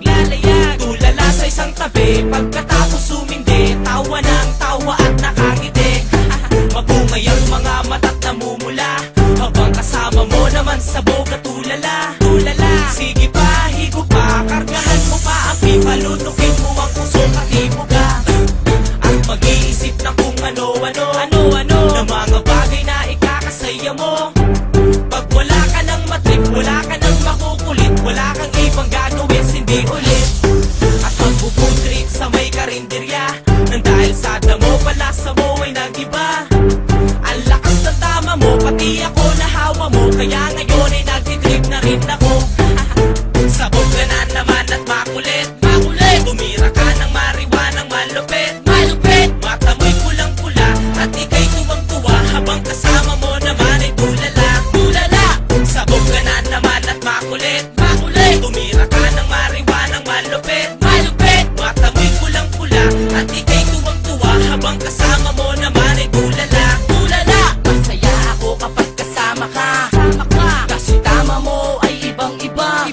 naglalayag, tulala sa isang tabi. Pagkatapos sumindi, tawa ng tawa at nakangiti. Mabungay ang mga mata't namumula, habang kasama mo naman sabog at tulala. Sige pa, higo pa, kargahan mo pa ang pipa, lunukin mo ang pusong katibuga. At mag-iisip ng kung ano-ano na mga bagay na ikakasaya mo. Pag wala ka ng matrip, wala ka ng makukulit, wala kang ibang gagawin, hindi ulit. At mag-food trip sa may karinderya, nang dahil sa damo, palasa mo ay nag-iba. Ang lakas ng tama mo, pati ako nahawa mo, kaya ngayon ay nagtitrip na rin ako. Sabog ka na naman at makulit, tumira ka ng mariwanang malupit. Mata mo'y kulang-pula at ika'y tuwang-tuwa, habang kasama mo naman ay tulala. Sabog ka na naman at makulit, tumira ka ng mariwanang malupit. Mata mo'y kulang-pula at ika'y tuwang-tuwa, habang kasama mo naman ay tulala. Masaya ako kapag kasama ka, kasi tama mo ay ibang-iba.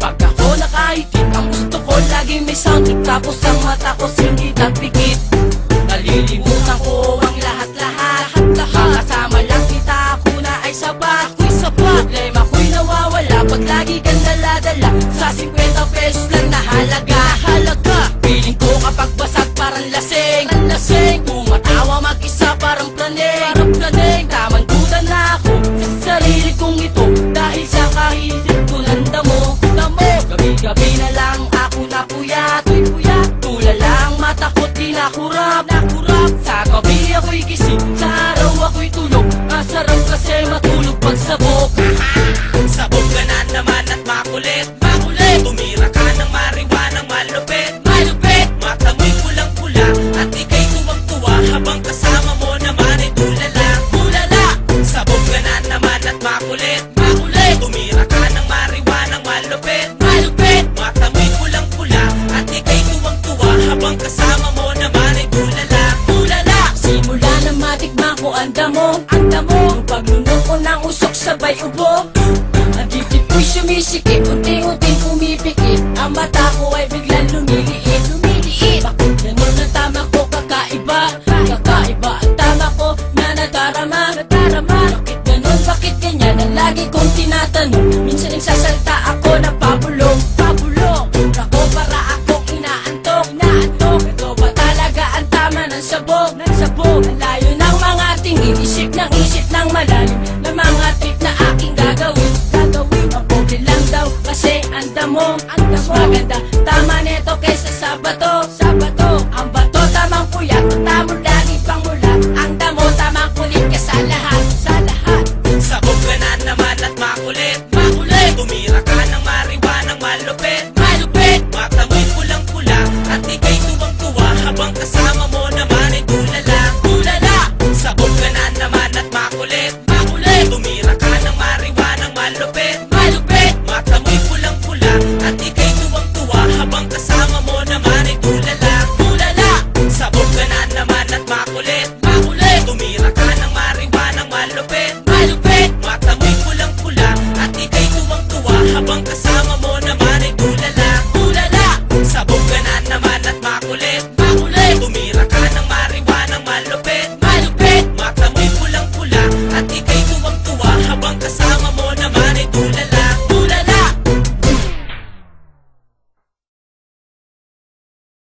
Pag ako nakahigit, ang gusto ko laging may soundtrack, tapos ang mata ko singit at pikit. Nalilimutan ko ang lahat-lahat, kasama lang kita, ako na ay sapat. Problema ko'y nawawala pag lagi kang dala-dala sa 50 pesos lang na halaga. Piling ko kapag basag parang lasing, tumatawa mag-isa parang praning. Tamang duda na ako sa sarili kong ito, dahil sa kahilit ko ng damo. Gabi-gabi na lang ako napuyat, tulala ang mata ko't di nakurap. Sa gabi ako'y gising, sa araw ako'y tulog. Masarap kasi matulog pag sabog. Sabog ka na naman at makulit, tumira ka ng mariwanang malupit. Mata mo'y kulang-pula at ika'y tuwang-tuwa, habang kasama mo naman ay tulala. Sabog ka na naman at makulit, tumira ka ng mariwanang malupit. Mata mo'y kulang-pula at ika'y tuwang-tuwa, habang kasama mo naman ay tulala. Simula na matikman ko ang damo, yung paglunok ko ng usok sabay ubo. Ang dibdib ko'y sumisikip, unti-unting pumipikit, ang mata ko ay biglang lumiliit. Bakit ganun ang tama ko kakaiba ang tama ko na nadarama. Bakit ganun, bakit ganyan ang lagi kong tinatanong? Minsan nagsasalta ako na pabulong. Ako para akong inaantok. Ito ba talaga ang tama ng sabog? Ang layo ng mga tingin, isip ng malalim na mga trip na aking gagawin. Mabuti lang daw kasi ang damo, mas maganda tama neto kaysa sa bato.